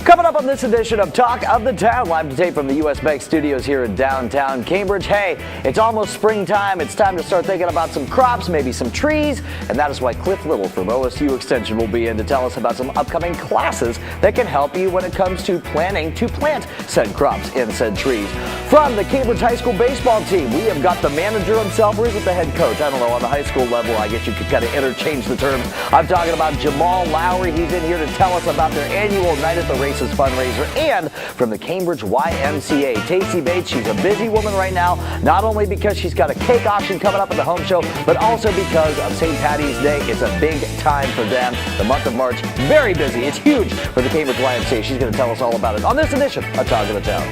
Coming up on this edition of Talk of the Town, live to tape from the U.S. Bank Studios here in downtown Cambridge. Hey, it's almost springtime. It's time to start thinking about some crops, maybe some trees, and that is why Clif Little from OSU Extension will be in to tell us about some upcoming classes that can help you when it comes to planning to plant said crops and said trees. From the Cambridge High School baseball team, we have got the manager himself, or is it the head coach? I don't know. On the high school level, I guess you could kind of interchange the terms. I'm talking about Jamaal Lowery. He's in here to tell us about their annual Night at the Races fundraiser. And from the Cambridge YMCA, Tacy Bates. She's a busy woman right now, not only because she's got a cake auction coming up at the home show, but also because of St. Patty's Day. It's a big time for them. The month of March, very busy. It's huge for the Cambridge YMCA. She's going to tell us all about it on this edition of Talk of the Town.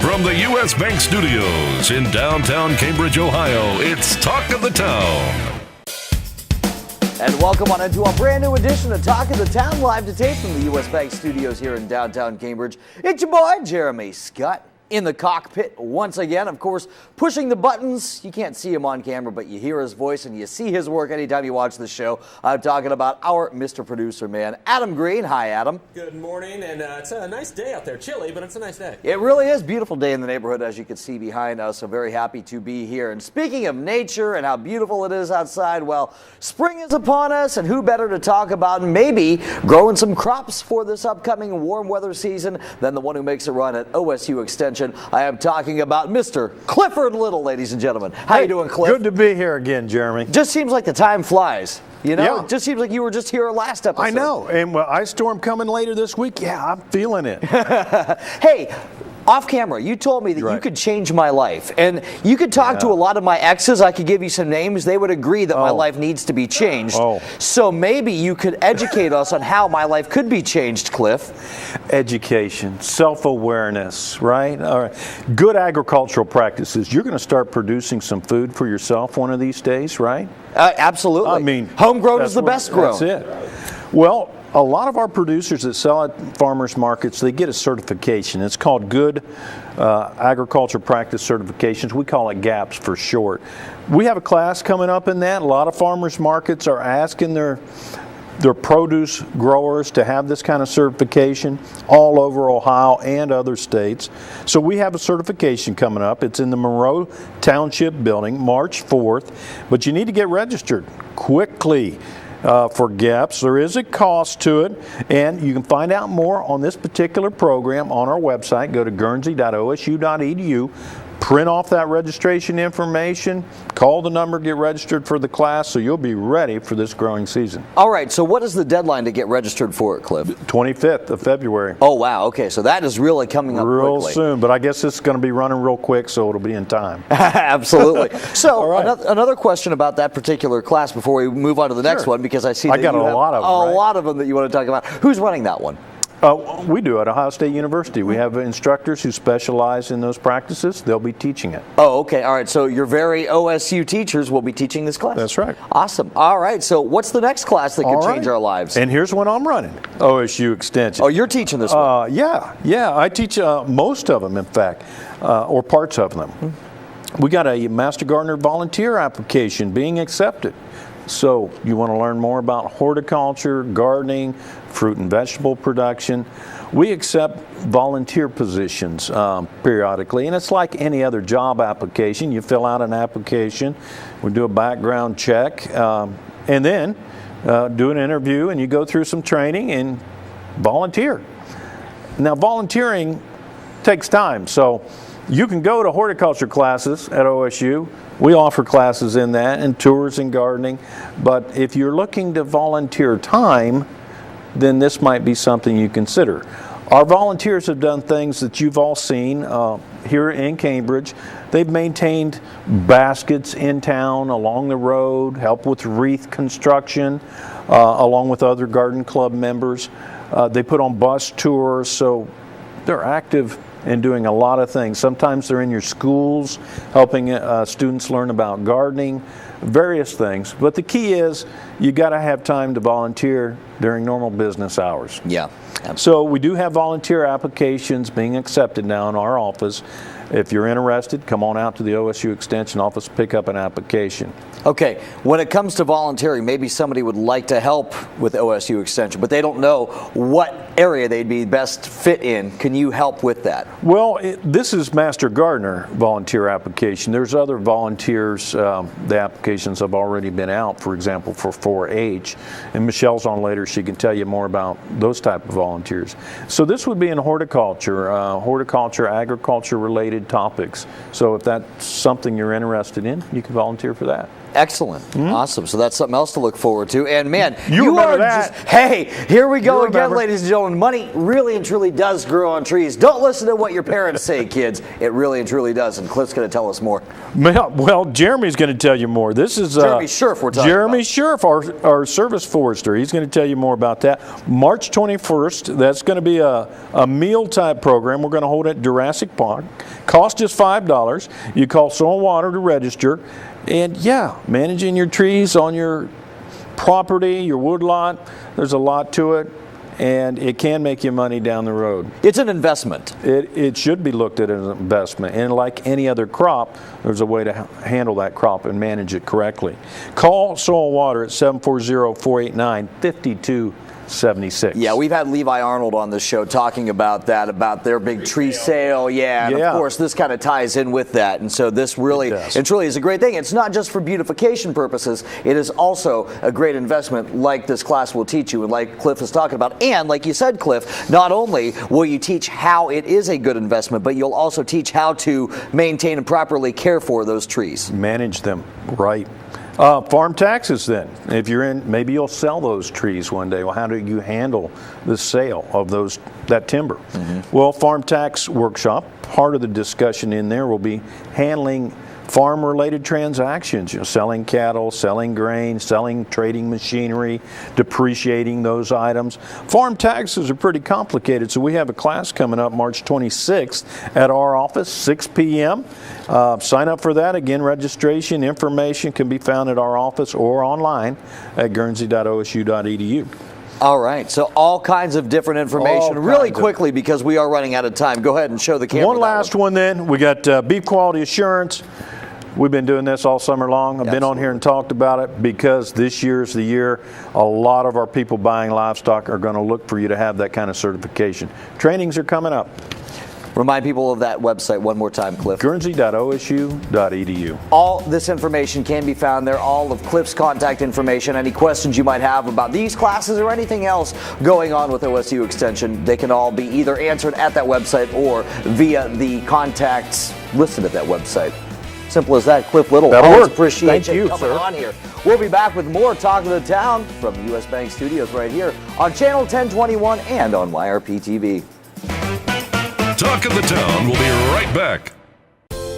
From the U.S. Bank Studios in downtown Cambridge, Ohio, it's Talk of the Town. And welcome on into a brand new edition of Talk of the Town, live to tape from the U.S. Bank Studios here in downtown Cambridge. It's your boy, Jeremy Scott, in the cockpit once again, of course, pushing the buttons. You can't see him on camera, but you hear his voice and you see his work anytime you watch the show. I'm talking about our Mr. Producer man, Adam Green. Hi, Adam. Good morning, and it's a nice day out there. Chilly, but it's a nice day. It really is a beautiful day in the neighborhood, as you can see behind us, so very happy to be here. And speaking of nature and how beautiful it is outside, well, spring is upon us, and who better to talk about maybe growing some crops for this upcoming warm weather season than the one who makes a run at OSU Extension. I am talking about Mr. Clifford Little, ladies and gentlemen. How you doing, Cliff? Good to be here again, Jeremy. Just seems like the time flies. You know, Yeah. It just seems like you were just here last episode. I know, and well, ice storm coming later this week. Yeah, I'm feeling it. Hey, off camera, you told me that you could change my life. And you could talk to a lot of my exes. I could give you some names. They would agree that my life needs to be changed. So maybe you could educate us on how my life could be changed, Cliff. Education, self-awareness, right? All right. Good agricultural practices. You're going to start producing some food for yourself one of these days, right? Absolutely. I mean, homegrown is the best grown. That's it. Well, a lot of our producers that sell at farmers markets, they get a certification. It's called Good Agriculture Practice Certifications. We call it GAPS for short. We have a class coming up in that. A lot of farmers markets are asking their produce growers to have this kind of certification all over Ohio and other states. So we have a certification coming up. It's in the Monroe Township building, March 4th. But you need to get registered quickly. For GAPS. There is a cost to it, and you can find out more on this particular program on our website. Go to guernsey.osu.edu, print off that registration information, call the number, get registered for the class, so you'll be ready for this growing season. All right, so what is the deadline to get registered for it, Cliff? 25th of February. Oh, wow, okay, so that is really coming up real quickly. soon, but I guess it's going to be running real quick, so it'll be in time. Absolutely. So right. another question about that particular class before we move on to the next one, because I see that I got you a have lot of them, a right? lot of them that you want to talk about. Who's running that one? We do at Ohio State University. We have instructors who specialize in those practices. They'll be teaching it. Oh, okay. All right. So your very OSU teachers will be teaching this class? That's right. Awesome. All right. So what's the next class that could change our lives? And here's what I'm running, OSU Extension. Oh, you're teaching this one? Yeah. I teach most of them, in fact, or parts of them. We got a Master Gardener volunteer application being accepted. So you want to learn more about horticulture, gardening, fruit and vegetable production. We accept volunteer positions periodically, and it's like any other job application. You fill out an application, we do a background check, and then do an interview, and you go through some training and volunteer. Now, volunteering takes time, so you can go to horticulture classes at OSU. We offer classes in that and tours in gardening. But if you're looking to volunteer time, then this might be something you consider. Our volunteers have done things that you've all seen here in Cambridge. They've maintained baskets in town, along the road, help with wreath construction, along with other garden club members. They put on bus tours, so they're active and doing a lot of things. Sometimes they're in your schools helping students learn about gardening, various things. But the key is you got to have time to volunteer during normal business hours. Yeah. So we do have volunteer applications being accepted now in our office. If you're interested, come on out to the OSU Extension office, pick up an application. Okay, when it comes to volunteering, maybe somebody would like to help with OSU Extension, but they don't know what area they'd be best fit in. Can you help with that? Well, this is Master Gardener volunteer application. There's other volunteers. The applications have already been out, for example, for 4-H. And Michelle's on later. She can tell you more about those type of volunteers. So this would be in horticulture, agriculture-related topics. So if that's something you're interested in, you can volunteer for that. Excellent. Awesome. So that's something else to look forward to. And man, You remember are that. hey, here we go You again, remember. ladies and gentlemen. Money really and truly does grow on trees. Don't listen to what your parents say, kids. It really and truly does. And Cliff's going to tell us more. Well, Jeremy's going to tell you more. This is Jeremy Scherf we're talking Jeremy about. Scherf, our service forester. He's going to tell you more about that. March 21st, that's going to be a meal-type program. We're going to hold it at Jurassic Park. Cost is $5. You call Soil and Water to register. And yeah, managing your trees on your property, your woodlot, there's a lot to it, and it can make you money down the road. It's an investment. It should be looked at as an investment, and like any other crop, there's a way to handle that crop and manage it correctly. Call Soil and Water at 740-489-5276. Yeah, we've had Levi Arnold on the show talking about that, about their big tree sale. Yeah, and of course this kind of ties in with that. And so this really and truly is a great thing. It's not just for beautification purposes. It is also a great investment like this class will teach you and like Cliff is talking about. And like you said, Cliff, not only will you teach how it is a good investment, but you'll also teach how to maintain and properly care for those trees. Manage them, right. Farm taxes then. If you're in, maybe you'll sell those trees one day. Well, how do you handle the sale of that timber? Well, farm tax workshop, part of the discussion in there will be handling farm-related transactions, selling cattle, selling grain, trading machinery, depreciating those items. Farm taxes are pretty complicated, so we have a class coming up March 26th at our office, 6 p.m. Sign up for that. Again, registration information can be found at our office or online at guernsey.osu.edu. All right, so all kinds of different information. Really quickly, because we are running out of time, go ahead and show the camera. One last one then. We got beef quality assurance. We've been doing this all summer long. I've been on here and talked about it because this year's the year a lot of our people buying livestock are going to look for you to have that kind of certification. Trainings are coming up. Remind people of that website one more time, Cliff. Guernsey.osu.edu. All this information can be found there, all of Cliff's contact information. Any questions you might have about these classes or anything else going on with OSU Extension, they can all be either answered at that website or via the contacts listed at that website. Simple as that. Clif Little, always appreciate you coming on here. We'll be back with more Talk of the Town from the U.S. Bank Studios right here on Channel 1021 and on YRP TV. Talk of the Town will be right back.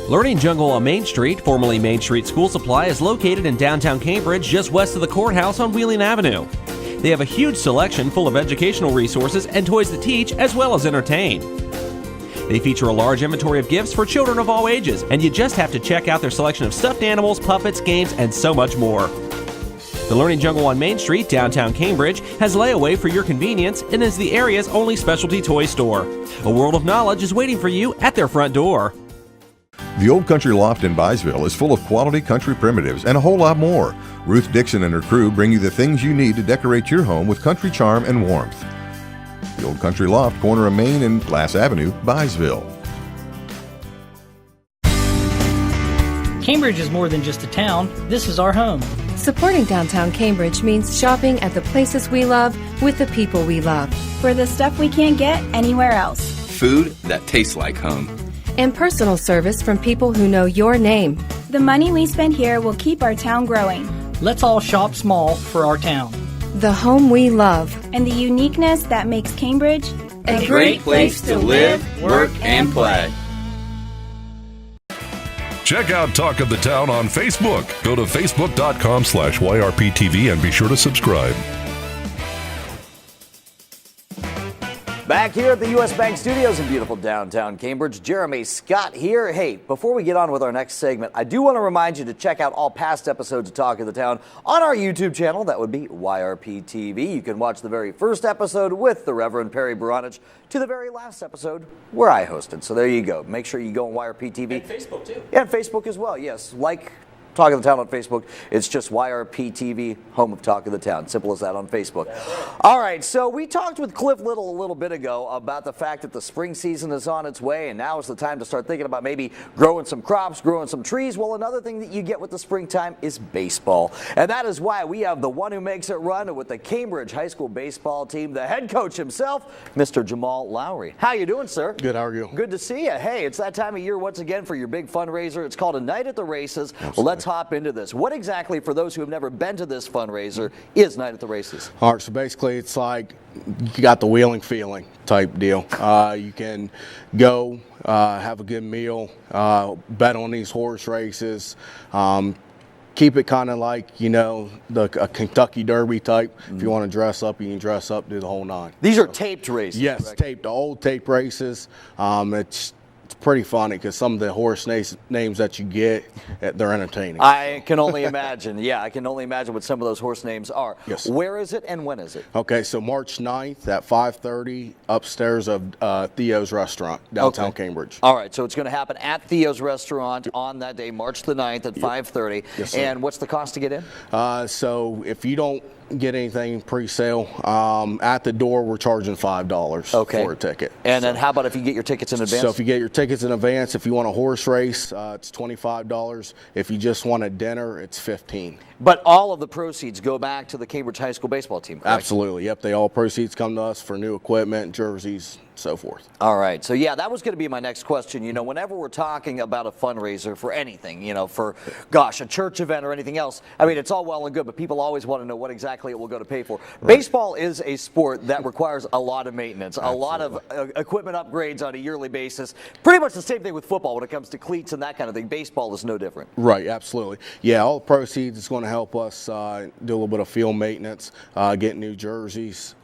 Learning Jungle on Main Street, formerly Main Street School Supply, is located in downtown Cambridge, just west of the courthouse on Wheeling Avenue. They have a huge selection full of educational resources and toys to teach as well as entertain. They feature a large inventory of gifts for children of all ages, and you just have to check out their selection of stuffed animals, puppets, games, and so much more. The Learning Jungle on Main Street, downtown Cambridge, has layaway for your convenience and is the area's only specialty toy store. A world of knowledge is waiting for you at their front door. The Old Country Loft in Byesville is full of quality country primitives and a whole lot more. Ruth Dixon and her crew bring you the things you need to decorate your home with country charm and warmth. The Old Country Loft, corner of Main and Glass Avenue, Byesville. Cambridge is more than just a town. This is our home. Supporting downtown Cambridge means shopping at the places we love with the people we love. For the stuff we can't get anywhere else. Food that tastes like home. And personal service from people who know your name. The money we spend here will keep our town growing. Let's all shop small for our town. The home we love. And the uniqueness that makes Cambridge a great place to live, work, and play. Check out Talk of the Town on Facebook. Go to facebook.com/YRPTV and be sure to subscribe. Back here at the U.S. Bank Studios in beautiful downtown Cambridge, Jeremy Scott here. Hey, before we get on with our next segment, I do want to remind you to check out all past episodes of Talk of the Town on our YouTube channel. That would be YRP TV. You can watch the very first episode with the Reverend Perry Baranich to the very last episode where I hosted. So there you go. Make sure you go on YRP TV. And Facebook, too. Yeah, and Facebook as well, yes. Talk of the Town on Facebook. It's just YRP-TV, home of Talk of the Town. Simple as that on Facebook. All right, so we talked with Clif Little a little bit ago about the fact that the spring season is on its way, and now is the time to start thinking about maybe growing some crops, growing some trees. Well, another thing that you get with the springtime is baseball. And that is why we have the one who makes it run with the Cambridge High School baseball team, the head coach himself, Mr. Jamaal Lowery. How you doing, sir? Good, how are you? Good to see you. Hey, it's that time of year once again for your big fundraiser. It's called A Night at the Races. Absolutely. Well, let's hop into this. What exactly, for those who have never been to this fundraiser, is Night at the Races? All right, so basically it's like you got the wheeling feeling type deal. You can go have a good meal, bet on these horse races, keep it kind of like, a Kentucky Derby type. If you want to dress up, you can dress up, do the whole nine. These are taped races, yes, correct? Taped, the old tape races. It's pretty funny because some of the horse names that you get, they're entertaining. I can only imagine. Yeah, I can only imagine what some of those horse names are. Yes. Where is it and when is it? Okay, so March 9th at 5:30 upstairs of Theo's Restaurant, downtown Cambridge. All right, so it's going to happen at Theo's Restaurant on that day, March the 9th at 5:30. Yes, sir. And what's the cost to get in? So if you don't get anything pre-sale, at the door we're charging $5 for a ticket. And then how about if you get your tickets in advance? So if you get your tickets in advance, if you want a horse race, it's $25. If you just want a dinner, it's $15. But all of the proceeds go back to the Cambridge High School baseball team, correct? Absolutely. Yep, all proceeds come to us for new equipment, jerseys, so forth. All right. So, yeah, that was going to be my next question. Whenever we're talking about a fundraiser for anything, for, a church event or anything else, I mean, it's all well and good, but people always want to know what exactly it will go to pay for. Right. Baseball is a sport that requires a lot of maintenance, a lot of equipment upgrades on a yearly basis. Pretty much the same thing with football when it comes to cleats and that kind of thing. Baseball is no different. Right, absolutely. Yeah, all the proceeds is going to help us do a little bit of field maintenance, get new jerseys,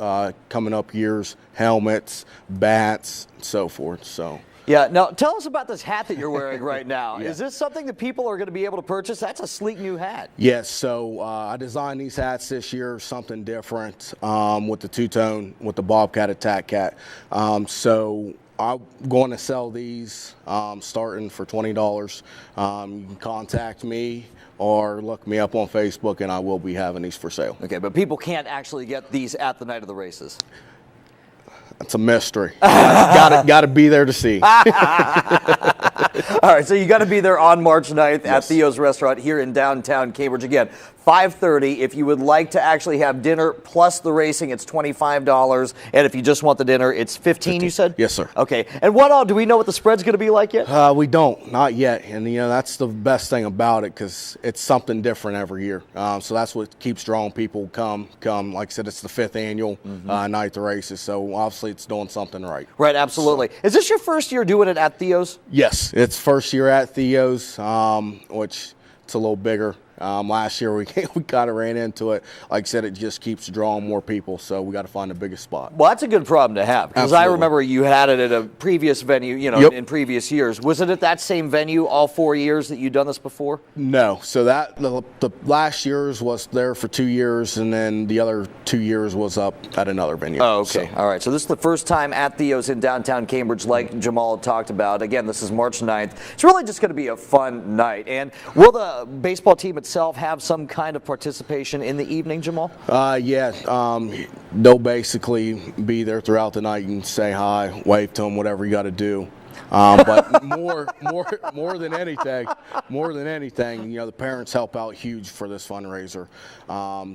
coming up years, helmets, bats, and so forth. So. Yeah, now tell us about this hat that you're wearing right now. Yeah. Is this something that people are going to be able to purchase? That's a sleek new hat. Yes, so I designed these hats this year, something different with the two-tone, with the Bobcat Attack Cat. So I'm going to sell these starting for $20. You can contact me or look me up on Facebook, and I will be having these for sale. Okay, but people can't actually get these at the Night of the Races. It's a mystery. Got to be there to see. All right, so you got to be there on March 9th at Theo's Restaurant here in downtown Cambridge. Again, 5:30. If you would like to actually have dinner plus the racing, it's $25. And if you just want the dinner, it's $15, you said? Yes, sir. Okay. And do we know what the spread's going to be like yet? We don't, not yet. And, that's the best thing about it because it's something different every year. So that's what keeps drawing people come. Like I said, it's the 5th annual Night at the Races. So obviously it's doing something right. Right, absolutely. So, is this your first year doing it at Theo's? Yes, it's first year at Theo's, which it's a little bigger. Last year we kind of ran into it. Like I said, it just keeps drawing more people, so we got to find the biggest spot. Well, that's a good problem to have because I remember you had it at a previous venue, in previous years. Was it at that same venue all 4 years that you'd done this before? No. So the last year's was there for 2 years, and then the other 2 years was up at another venue. Oh, okay. So. All right. So this is the first time at Theo's in downtown Cambridge, like Jamaal talked about. Again, this is March 9th. It's really just going to be a fun night. And will the baseball team itself have some kind of participation in the evening, Jamaal? They'll basically be there throughout the night. You can say hi, wave to them, whatever you got to do. But more than anything, the parents help out huge for this fundraiser.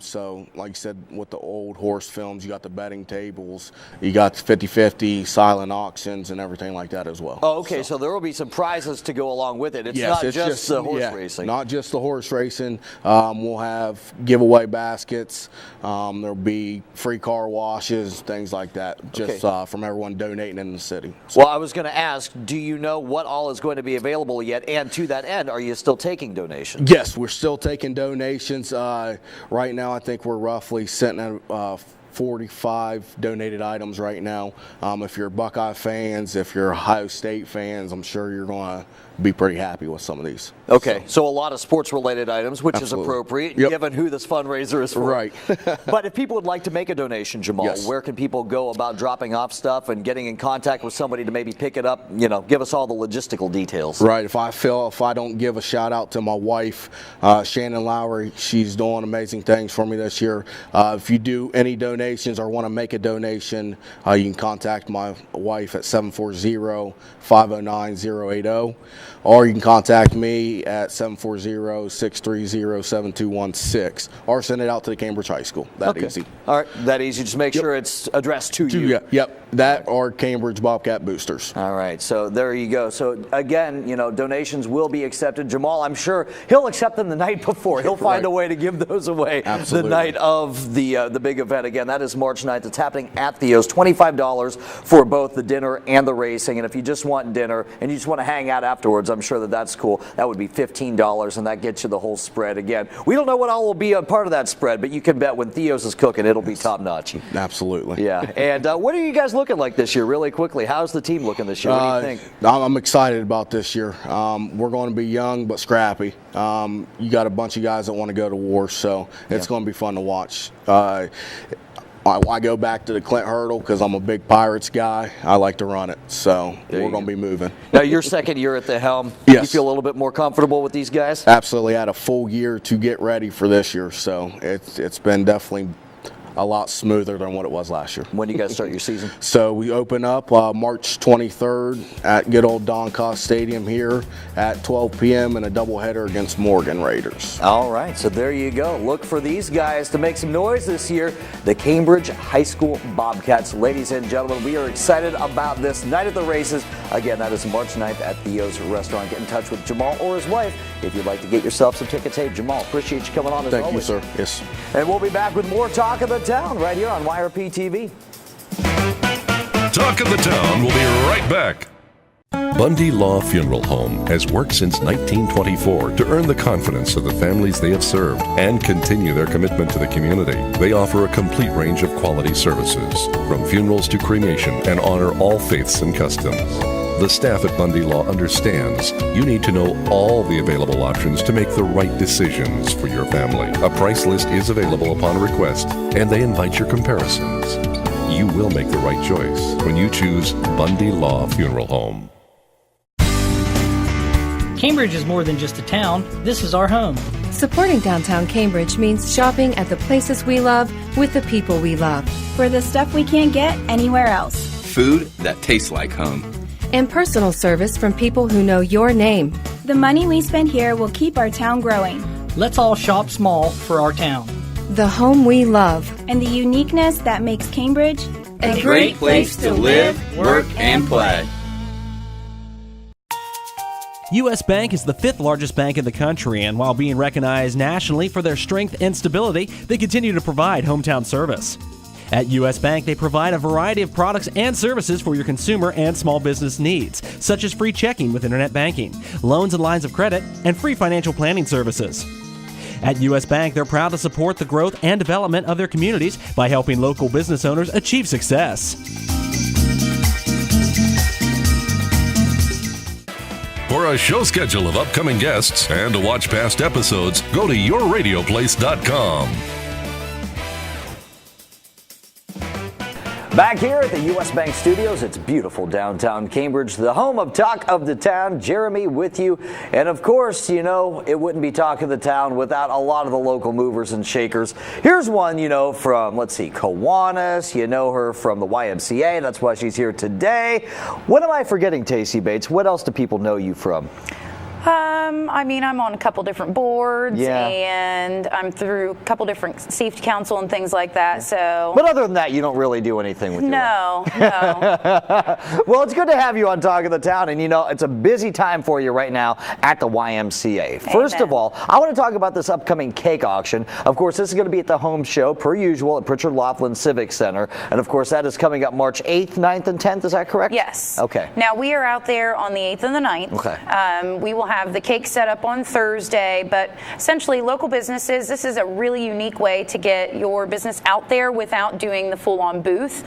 So, like I said, with the old horse films, you got the betting tables, you got the 50-50 silent auctions and everything like that as well. Oh, okay. So there will be some prizes to go along with it. It's not just the horse racing. Not just the horse racing. We'll have giveaway baskets. There'll be free car washes, things like that, just from everyone donating in the city. So. Well, I was going to ask, do you know what all is going to be available yet? And to that end, are you still taking donations? Yes, we're still taking donations. Right now, I think we're roughly sitting at 45 donated items right now. If you're Buckeye fans, if you're Ohio State fans, I'm sure you're going to be pretty happy with some of these. Okay, so a lot of sports-related items, which Absolutely. is appropriate, Yep. given who this fundraiser is for. Right. But if people would like to make a donation, Jamaal, Yes. where can people go about dropping off stuff and getting in contact with somebody to maybe pick it up? You know, give us all the logistical details. Right. If I don't give a shout out to my wife, Shannon Lowery, she's doing amazing things for me this year. If you do any donations or want to make a donation, you can contact my wife at 740-509-080, or you can contact me at 740-630-7216, or send it out to the Cambridge High School. That easy. All right, that easy. Just make sure it's addressed to you. Yep. That or Cambridge Bobcat Boosters. All right, so there you go. So again, you know, donations will be accepted. Jamaal, I'm sure he'll accept them the night before. He'll find a way to give those away Absolutely. the night of the big event. Again, that is March 9th. It's happening at Theo's. $25 for both the dinner and the racing. And if you just want dinner and you just want to hang out afterwards, I'm sure that's cool. That would be $15, and that gets you the whole spread. Again, we don't know what all will be a part of that spread, but you can bet when Theo's is cooking, it'll be top notch. Absolutely. Yeah. And what are you guys looking like this year, really quickly? How's the team looking this year? What do you think? I'm excited about this year. We're going to be young but scrappy. You got a bunch of guys that want to go to war, so it's going to be fun to watch. I go back to the Clint hurdle because I'm a big Pirates guy. I like to run it, so we're going to be moving. Now, your second year at the helm, Yes. you feel a little bit more comfortable with these guys? Absolutely. I had a full year to get ready for this year, so it's been definitely a lot smoother than what it was last year. When do you guys start your season? So we open up March 23rd at good old Don Cost Stadium here at 12 p.m. in a doubleheader against Morgan Raiders. All right, so there you go. Look for these guys to make some noise this year, the Cambridge High School Bobcats. Ladies and gentlemen, we are excited about this night at the races. Again, that is March 9th at Theo's Restaurant. Get in touch with Jamaal or his wife if you'd like to get yourself some tickets. Hey, Jamaal, appreciate you coming on as always. Thank you, sir. Yes. And we'll be back with more Talk of the Town right here on YRP TV. Talk of the Town will be right back. Bundy Law Funeral Home has worked since 1924 to earn the confidence of the families they have served and continue their commitment to the community. They offer a complete range of quality services, from funerals to cremation, and honor all faiths and customs. The staff at Bundy Law understands you need to know all the available options to make the right decisions for your family. A price list is available upon request, and they invite your comparisons. You will make the right choice when you choose Bundy Law Funeral Home. Cambridge is more than just a town. This is our home. Supporting downtown Cambridge means shopping at the places we love with the people we love. For the stuff we can't get anywhere else. Food that tastes like home. And personal service from people who know your name. The money we spend here will keep our town growing. Let's all shop small for our town. The home we love. And the uniqueness that makes Cambridge A great place to live, work, and play. U.S. Bank is the fifth largest bank in the country, and while being recognized nationally for their strength and stability, they continue to provide hometown service. At U.S. Bank, they provide a variety of products and services for your consumer and small business needs, such as free checking with internet banking, loans and lines of credit, and free financial planning services. At U.S. Bank, they're proud to support the growth and development of their communities by helping local business owners achieve success. For a show schedule of upcoming guests and to watch past episodes, go to yourradioplace.com. Back here at the U.S. Bank Studios, it's beautiful downtown Cambridge, the home of Talk of the Town. Jeremy with you. And of course, you know, it wouldn't be Talk of the Town without a lot of the local movers and shakers. Here's one, you know, from, let's see, Kiwanis. You know her from the YMCA. That's why she's here today. What am I forgetting, Tacy Bates? What else do people know you from? I mean, I'm on a couple different boards, and I'm through a couple different safety council and things like that. So, but other than that, you don't really do anything with your life. No. Well, it's good to have you on Talk of the Town, and you know, it's a busy time for you right now at the YMCA. First of all, I want to talk about this upcoming cake auction. Of course, this is going to be at the home show, per usual, at Pritchard Laughlin Civic Center, and of course, that is coming up March 8th, 9th, and 10th. Is that correct? Yes. Okay. Now, we are out there on the 8th and the 9th. Okay. We will have the cake set up on Thursday, but essentially local businesses, this is a really unique way to get your business out there without doing the full-on booth.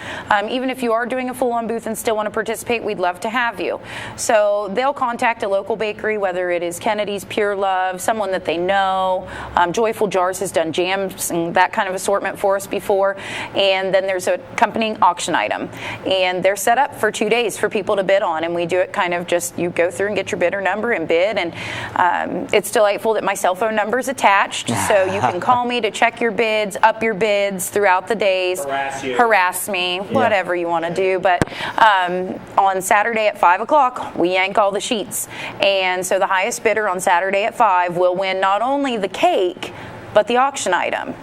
Even if you are doing a full-on booth and still want to participate, we'd love to have you. So they'll contact a local bakery, whether it is Kennedy's, Pure Love, someone that they know. Joyful Jars has done jams and that kind of assortment for us before. And then there's a accompanying auction item. And they're set up for 2 days for people to bid on. And we do it kind of just, you go through and get your bidder number and bid. And it's delightful that my cell phone number is attached. So you can call me to check your bids, up your bids throughout the days. Harass me, whatever you want to do. But on Saturday at 5 o'clock, we yank all the sheets. And so the highest bidder on Saturday at 5 will win not only the cake, but the auction item.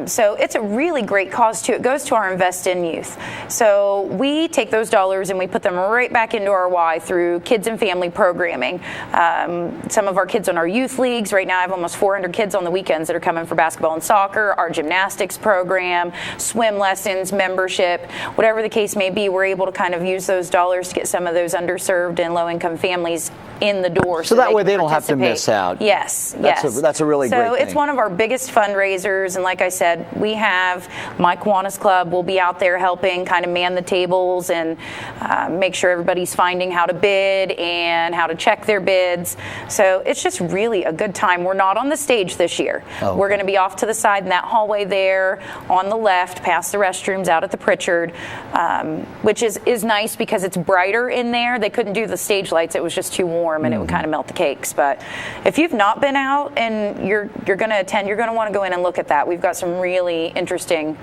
So it's a really great cause too. It goes to our Invest in Youth. So we take those dollars and we put them right back into our Y through kids and family programming. Some of our kids on our youth leagues, right now I have almost 400 kids on the weekends that are coming for basketball and soccer, our gymnastics program, swim lessons, membership, whatever the case may be, we're able to kind of use those dollars to get some of those underserved and low-income families in the door. So that way they don't have to miss out. Yes, that's a really great thing. So it's one of our biggest fundraisers, and like I said, we have my Kiwanis Club will be out there helping kind of man the tables and make sure everybody's finding how to bid and how to check their bids. So it's just really a good time. We're not on the stage this year. Okay. We're going to be off to the side in that hallway there on the left, past the restrooms out at the Pritchard, which is nice because it's brighter in there. They couldn't do the stage lights. It was just too warm and it would kind of melt the cakes. But if you've not been out and you're going to attend, you're going to want to go in and look at that. We've got some really interesting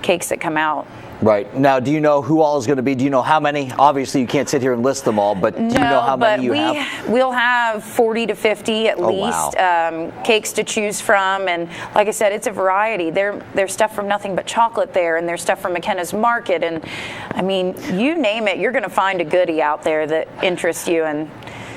cakes that come out. Right. Now, do you know who all is going to be? Do you know how many? Obviously, you can't sit here and list them all, but do you know how many you have? We'll have 40 to 50 at least cakes to choose from. And like I said, it's a variety. There's stuff from Nothing But Chocolate there, and there's stuff from McKenna's Market. And, I mean, you name it, you're going to find a goodie out there that interests you. And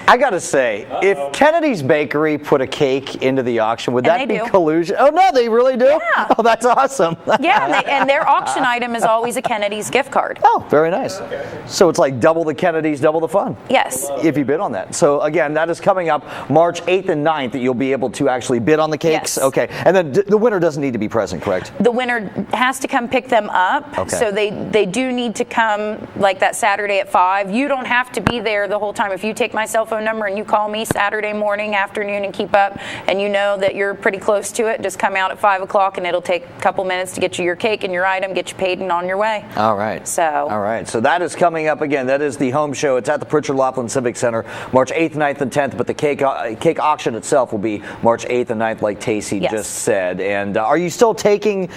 I got to say, if Kennedy's Bakery put a cake into the auction, would that be collusion? Oh, no, they really do? Yeah. Oh, that's awesome. Yeah, and their auction item is always a Kennedy's gift card. Oh, very nice. Okay. So it's like double the Kennedys, double the fun. Yes. If you bid on that. So, again, that is coming up March 8th and 9th that you'll be able to actually bid on the cakes? Yes. Okay. And then the winner doesn't need to be present, correct? The winner has to come pick them up. Okay. So they do need to come like that Saturday at 5. You don't have to be there the whole time. If you take my cell phone number and you call me Saturday morning, afternoon, and keep up, and you know that you're pretty close to it, just come out at 5 o'clock, and it'll take a couple minutes to get you your cake and your item, get you paid, and on your way. All right. All right. So that is coming up again. That is the home show. It's at the Pritchard Laughlin Civic Center, March 8th, 9th, and 10th. But the cake auction itself will be March 8th and 9th, like Tacy just said. And are you still taking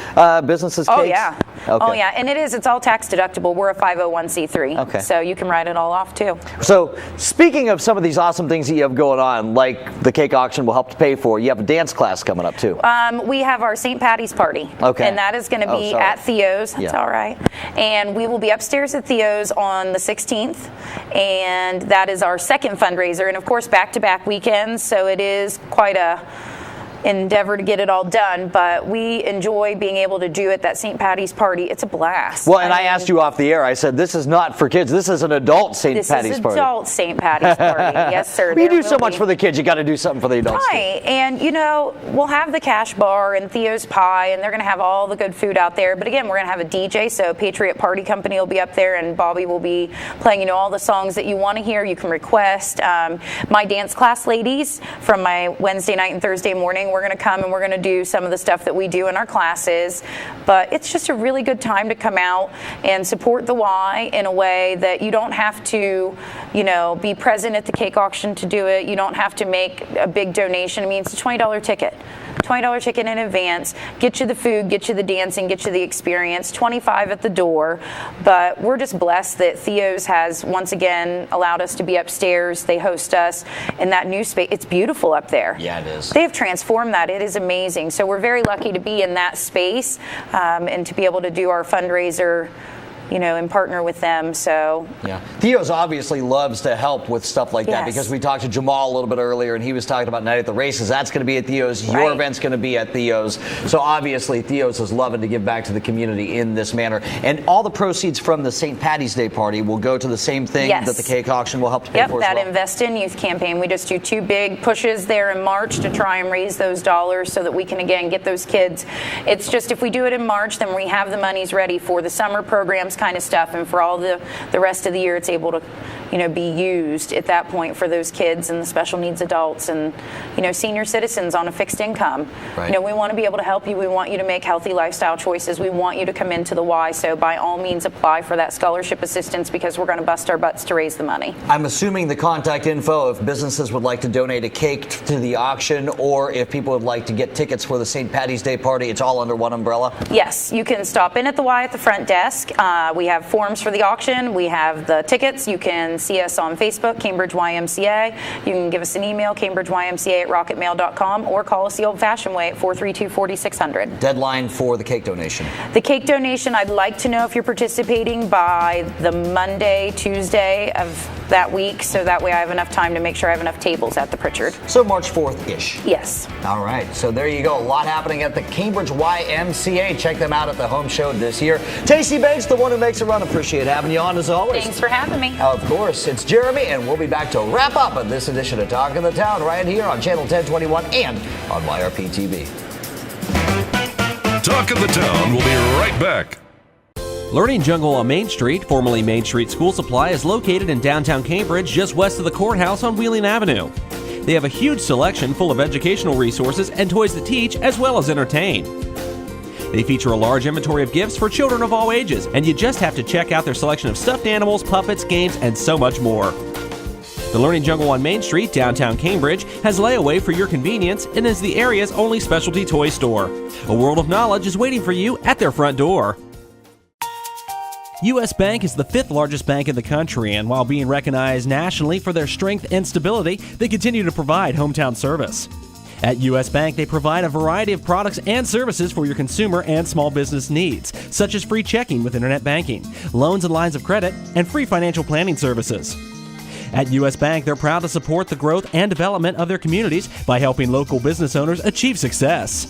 businesses' cakes? Oh, yeah. Okay. Oh, yeah. And it's all tax deductible. We're a 501c3. Okay. So you can write it all off, too. So speaking of some of these awesome things that you have going on, like the cake auction will help to pay for, you have a dance class coming up, too. We have our St. Patty's party. Okay. And that is going to be at Theo's. That's all right. And we will be upstairs at Theo's on the 16th. And that is our second fundraiser. And, of course, back-to-back weekends. So it is quite a endeavor to get it all done, but we enjoy being able to do it. That St. Patty's party, it's a blast. Well, and I asked you off the air, I said, this is not for kids, this is an adult St. Patty's party. This is adult St. Patty's party, yes, sir. You do so much for the kids, you got to do something for the adults. Right, and we'll have the cash bar and Theo's Pie, and they're going to have all the good food out there, but again, we're going to have a DJ, so Patriot Party Company will be up there, and Bobby will be playing, all the songs that you want to hear, you can request. My dance class ladies from my Wednesday night and Thursday morning, we're going to come and we're going to do some of the stuff that we do in our classes. But it's just a really good time to come out and support the Y in a way that you don't have to, be present at the cake auction to do it. You don't have to make a big donation. I mean, it's a $20 ticket. $20 ticket in advance, get you the food, get you the dancing, get you the experience, $25 at the door. But we're just blessed that Theo's has once again allowed us to be upstairs. They host us in that new space. It's beautiful up there. Yeah, it is. They have transformed that. It is amazing. So we're very lucky to be in that space and to be able to do our fundraiser and partner with them. So yeah, Theo's obviously loves to help with stuff like that, because we talked to Jamaal a little bit earlier, and he was talking about Night at the Races. That's going to be at Theo's. Your event's going to be at Theo's. So obviously Theo's is loving to give back to the community in this manner. And all the proceeds from the St. Patty's Day party will go to the same thing that the cake auction will help to pay for as well. That Invest in Youth campaign. We just do 2 big pushes there in March to try and raise those dollars so that we can, again, get those kids. It's just, if we do it in March, then we have the monies ready for the summer programs kind of stuff, and for all the rest of the year, it's able to be used at that point for those kids and the special needs adults and senior citizens on a fixed income. We want to be able to help you. We want you to make healthy lifestyle choices. We want you to come into the Y. So by all means, apply for that scholarship assistance, because we're going to bust our butts to raise the money. I'm assuming the contact info, if businesses would like to donate a cake to the auction, or if people would like to get tickets for the St. Patty's Day party, it's all under one umbrella? Yes, you can stop in at the Y at the front desk. We have forms for the auction. We have the tickets. You can see us on Facebook, Cambridge YMCA. You can give us an email, cambridgeymca@rocketmail.com, or call us the old-fashioned way at 432-4600. Deadline for the cake donation? The cake donation, I'd like to know if you're participating by the Monday, Tuesday of that week, so that way I have enough time to make sure I have enough tables at the Pritchard. So March 4th-ish? Yes. All right, so there you go. A lot happening at the Cambridge YMCA. Check them out at the home show this year. Tacy Bates, the one who makes it run. Appreciate having you on as always. Thanks for having me. Of course, it's Jeremy, and we'll be back to wrap up on this edition of Talk of the Town right here on Channel 1021 and on YRP TV. Talk of the Town will be right back. Learning Jungle on Main Street, formerly Main Street School Supply, is located in downtown Cambridge, just west of the courthouse on Wheeling Avenue. They have a huge selection full of educational resources and toys that teach as well as entertain. They feature a large inventory of gifts for children of all ages, and you just have to check out their selection of stuffed animals, puppets, games, and so much more. The Learning Jungle on Main Street, downtown Cambridge, has layaway for your convenience and is the area's only specialty toy store. A world of knowledge is waiting for you at their front door. U.S. Bank is the 5th largest bank in the country, and while being recognized nationally for their strength and stability, they continue to provide hometown service. At U.S. Bank, they provide a variety of products and services for your consumer and small business needs, such as free checking with internet banking, loans and lines of credit, and free financial planning services. At U.S. Bank, they're proud to support the growth and development of their communities by helping local business owners achieve success.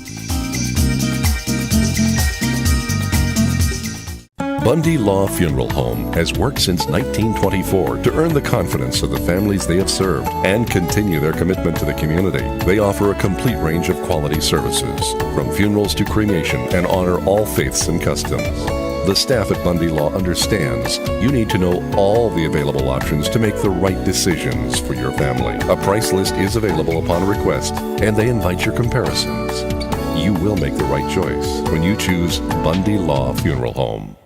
Bundy Law Funeral Home has worked since 1924 to earn the confidence of the families they have served and continue their commitment to the community. They offer a complete range of quality services, from funerals to cremation, and honor all faiths and customs. The staff at Bundy Law understands you need to know all the available options to make the right decisions for your family. A price list is available upon request, and they invite your comparisons. You will make the right choice when you choose Bundy Law Funeral Home.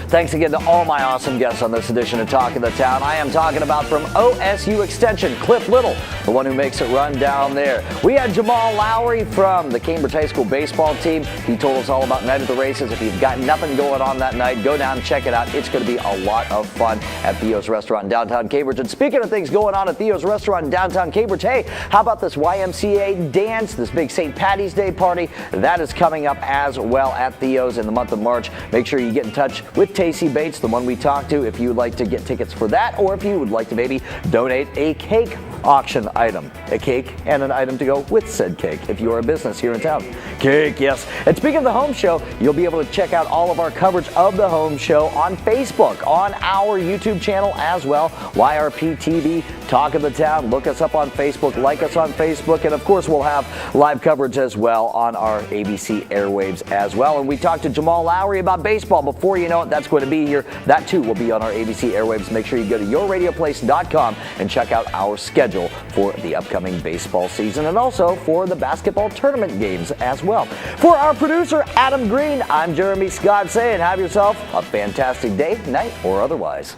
Thanks again to all my awesome guests on this edition of Talk of the Town. I am talking about from OSU Extension, Clif Little, the one who makes it run down there. We had Jamaal Lowery from the Cambridge High School baseball team. He told us all about Night at the Races. If you've got nothing going on that night, go down and check it out. It's going to be a lot of fun at Theo's Restaurant in downtown Cambridge. And speaking of things going on at Theo's Restaurant in downtown Cambridge, hey, how about this YMCA dance, this big St. Patty's Day party? That is coming up as well at Theo's in the month of March. Make sure you get in touch with Tacy Bates, the one we talked to, if you would like to get tickets for that, or if you would like to maybe donate a cake auction item. A cake and an item to go with said cake if you are a business here in town. Cake, yes. And speaking of the home show, you'll be able to check out all of our coverage of the home show on Facebook, on our YouTube channel as well, YRP TV, Talk of the Town. Look us up on Facebook, like us on Facebook, and of course we'll have live coverage as well on our ABC airwaves as well. And we talked to Jamaal Lowery about baseball. Before you know it, that's going to be here. That too will be on our ABC airwaves. Make sure you go to yourradioplace.com and check out our schedule for the upcoming baseball season and also for the basketball tournament games as well. For our producer, Adam Green, I'm Jeremy Scott saying have yourself a fantastic day, night, or otherwise.